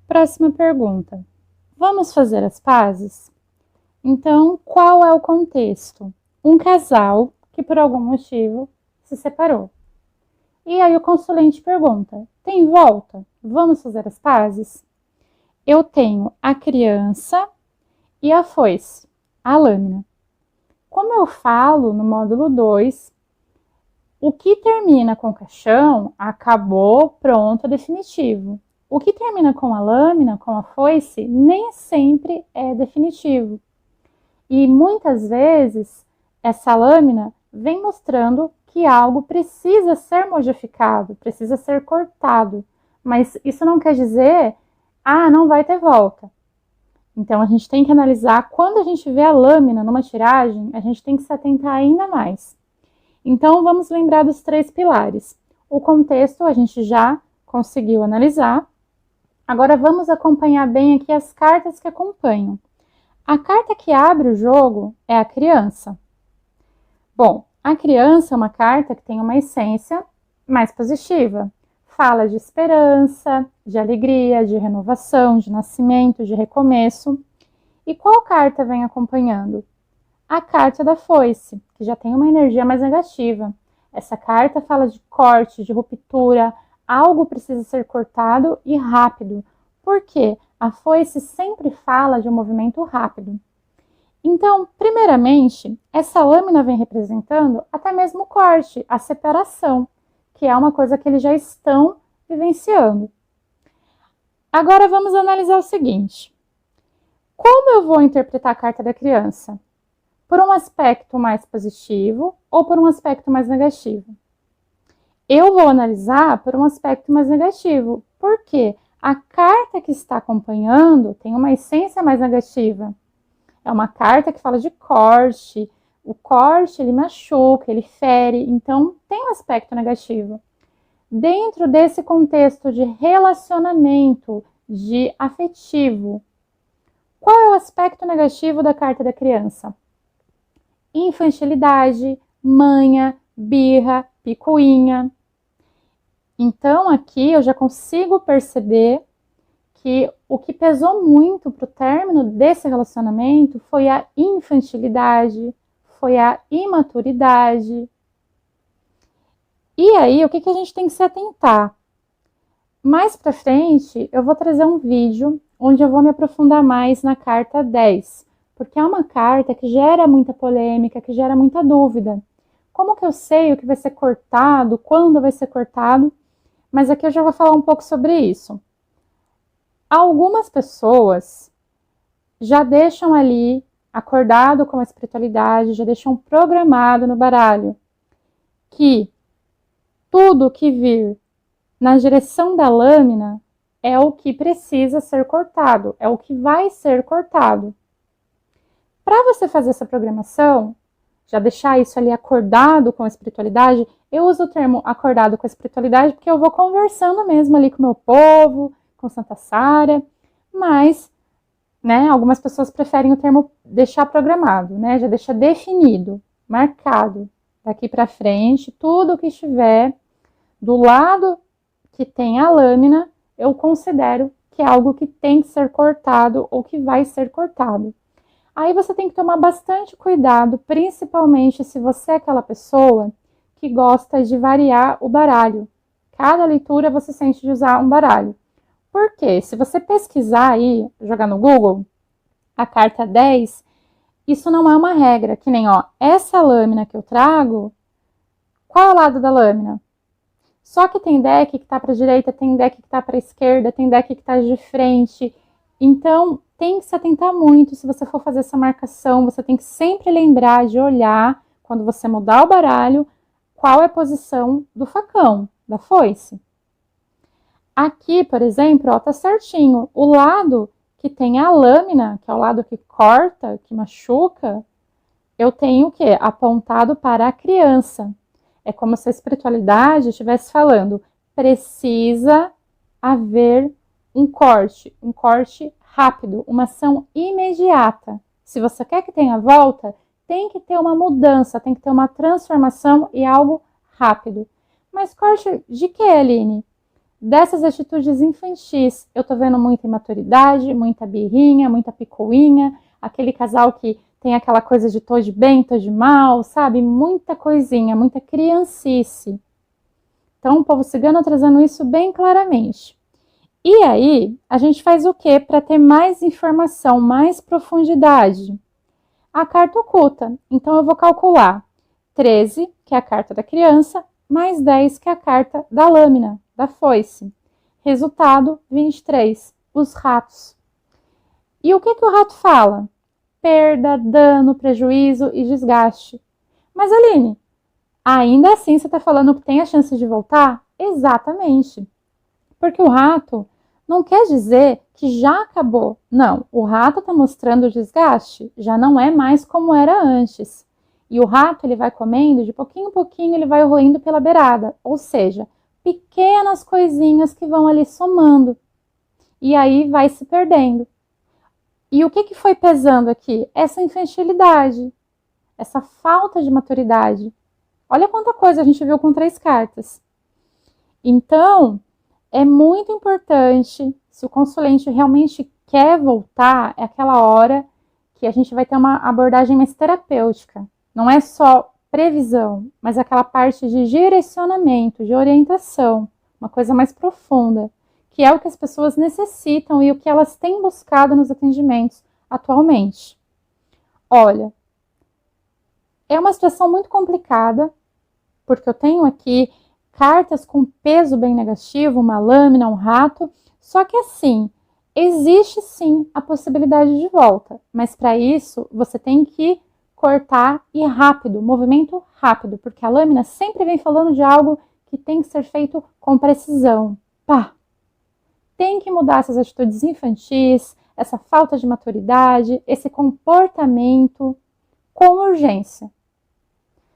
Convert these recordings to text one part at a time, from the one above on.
Próxima pergunta. Vamos fazer as pazes? Então, qual é o contexto? Um casal que por algum motivo se separou. E aí o consulente pergunta: tem volta? Vamos fazer as pazes? Eu tenho a criança e a foice, a lâmina. Como eu falo no módulo 2, o que termina com o caixão acabou, pronto, definitivo. O que termina com a lâmina, com a foice, nem sempre é definitivo. E muitas vezes essa lâmina vem mostrando que algo precisa ser modificado, precisa ser cortado. Mas isso não quer dizer, não vai ter volta. Então a gente tem que analisar, quando a gente vê a lâmina numa tiragem, a gente tem que se atentar ainda mais. Então vamos lembrar dos 3 pilares. O contexto a gente já conseguiu analisar. Agora vamos acompanhar bem aqui as cartas que acompanham. A carta que abre o jogo é a criança. Bom, a criança é uma carta que tem uma essência mais positiva. Fala de esperança, de alegria, de renovação, de nascimento, de recomeço. E qual carta vem acompanhando? A carta da foice, que já tem uma energia mais negativa. Essa carta fala de corte, de ruptura, algo precisa ser cortado e rápido. Por quê? A foice sempre fala de um movimento rápido. Então, primeiramente, essa lâmina vem representando até mesmo o corte, a separação, que é uma coisa que eles já estão vivenciando. Agora vamos analisar o seguinte. Como eu vou interpretar a carta da criança? Por um aspecto mais positivo ou por um aspecto mais negativo? Eu vou analisar por um aspecto mais negativo. Por quê? A carta que está acompanhando tem uma essência mais negativa. É uma carta que fala de corte. O corte, ele machuca, ele fere, então tem um aspecto negativo. Dentro desse contexto de relacionamento, de afetivo, qual é o aspecto negativo da carta da criança? Infantilidade, manha, birra, picuinha. Então, aqui eu já consigo perceber que o que pesou muito para o término desse relacionamento foi a infantilidade, foi a imaturidade. E aí, o que a gente tem que se atentar? Mais para frente, eu vou trazer um vídeo onde eu vou me aprofundar mais na carta 10, porque é uma carta que gera muita polêmica, que gera muita dúvida. Como que eu sei o que vai ser cortado, quando vai ser cortado? Mas aqui eu já vou falar um pouco sobre isso. Algumas pessoas já deixam ali acordado com a espiritualidade, já deixam programado no baralho que tudo que vir na direção da lâmina é o que precisa ser cortado, é o que vai ser cortado. Para você fazer essa programação, já deixar isso ali acordado com a espiritualidade, eu uso o termo acordado com a espiritualidade porque eu vou conversando mesmo ali com o meu povo, com Santa Sara, mas, algumas pessoas preferem o termo deixar programado, já deixa definido, marcado. Daqui para frente, tudo que estiver do lado que tem a lâmina, eu considero que é algo que tem que ser cortado ou que vai ser cortado. Aí você tem que tomar bastante cuidado, principalmente se você é aquela pessoa que gosta de variar o baralho. Cada leitura você sente de usar um baralho. Por quê? Se você pesquisar aí, jogar no Google, a carta 10, isso não é uma regra, que nem, essa lâmina que eu trago, qual é o lado da lâmina? Só que tem deck que tá para a direita, tem deck que tá para a esquerda, tem deck que tá de frente. Então, tem que se atentar muito se você for fazer essa marcação. Você tem que sempre lembrar de olhar, quando você mudar o baralho, qual é a posição do facão, da foice. Aqui, por exemplo, tá certinho. O lado que tem a lâmina, que é o lado que corta, que machuca, eu tenho o quê? Apontado para a criança. É como se a espiritualidade estivesse falando, precisa haver um corte rápido, uma ação imediata. Se você quer que tenha volta, tem que ter uma mudança, tem que ter uma transformação e algo rápido. Mas corte de que, Aline? dessas atitudes infantis, eu tô vendo muita imaturidade, muita birrinha, muita picuinha, aquele casal que tem aquela coisa de tô de bem, tô de mal, sabe? Muita coisinha, muita criancice. Então, o povo cigano trazendo isso bem claramente. E aí, a gente faz o quê para ter mais informação, mais profundidade? A carta oculta. Então, eu vou calcular 13, que é a carta da criança, mais 10, que é a carta da lâmina, da foice. Resultado, 23, os ratos. E o que o rato fala? Perda, dano, prejuízo e desgaste. Mas, Aline, ainda assim você está falando que tem a chance de voltar? Exatamente. Porque o rato não quer dizer que já acabou. Não, o rato está mostrando o desgaste. Já não é mais como era antes. E o rato ele vai comendo, de pouquinho em pouquinho ele vai roendo pela beirada. Ou seja, pequenas coisinhas que vão ali somando. E aí vai se perdendo. E o que foi pesando aqui? Essa infantilidade, essa falta de maturidade. Olha quanta coisa a gente viu com 3 cartas. Então, é muito importante, se o consulente realmente quer voltar, é aquela hora que a gente vai ter uma abordagem mais terapêutica. Não é só previsão, mas aquela parte de direcionamento, de orientação, uma coisa mais profunda, que é o que as pessoas necessitam e o que elas têm buscado nos atendimentos atualmente. Olha, é uma situação muito complicada, porque eu tenho aqui cartas com peso bem negativo, uma lâmina, um rato, só que assim, existe sim a possibilidade de volta, mas para isso você tem que cortar e rápido, movimento rápido, porque a lâmina sempre vem falando de algo que tem que ser feito com precisão. Pá! Tem que mudar essas atitudes infantis, essa falta de maturidade, esse comportamento com urgência.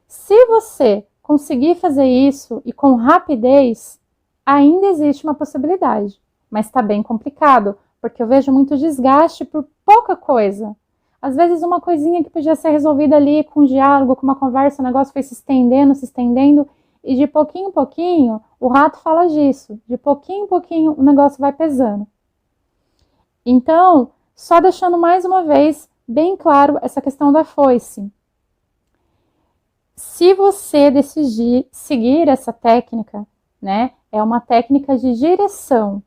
Se você conseguir fazer isso e com rapidez, ainda existe uma possibilidade, mas está bem complicado, porque eu vejo muito desgaste por pouca coisa. Às vezes uma coisinha que podia ser resolvida ali com um diálogo, com uma conversa, o negócio foi se estendendo, e de pouquinho em pouquinho, o rato fala disso, de pouquinho em pouquinho o negócio vai pesando. Então, só deixando mais uma vez bem claro essa questão da foice. Se você decidir seguir essa técnica, né, é uma técnica de direção.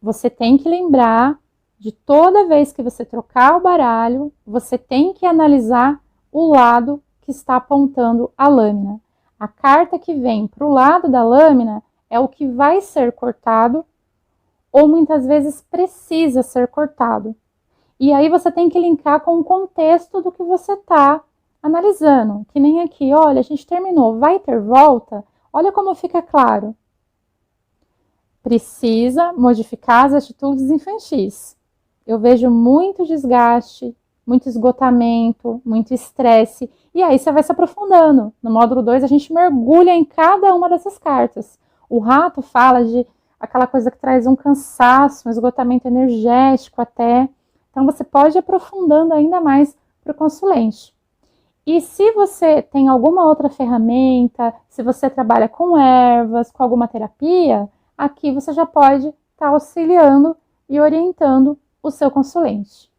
Você tem que lembrar de toda vez que você trocar o baralho, você tem que analisar o lado que está apontando a lâmina. A carta que vem para o lado da lâmina é o que vai ser cortado ou muitas vezes precisa ser cortado. E aí você tem que linkar com o contexto do que você está analisando. Que nem aqui, olha, a gente terminou, vai ter volta? Olha como fica claro. Precisa modificar as atitudes infantis. Eu vejo muito desgaste, muito esgotamento, muito estresse. E aí você vai se aprofundando. No módulo 2 a gente mergulha em cada uma dessas cartas. O rato fala de aquela coisa que traz um cansaço, um esgotamento energético até. Então você pode ir aprofundando ainda mais para o consulente. E se você tem alguma outra ferramenta, se você trabalha com ervas, com alguma terapia, aqui você já pode estar auxiliando e orientando o seu consulente.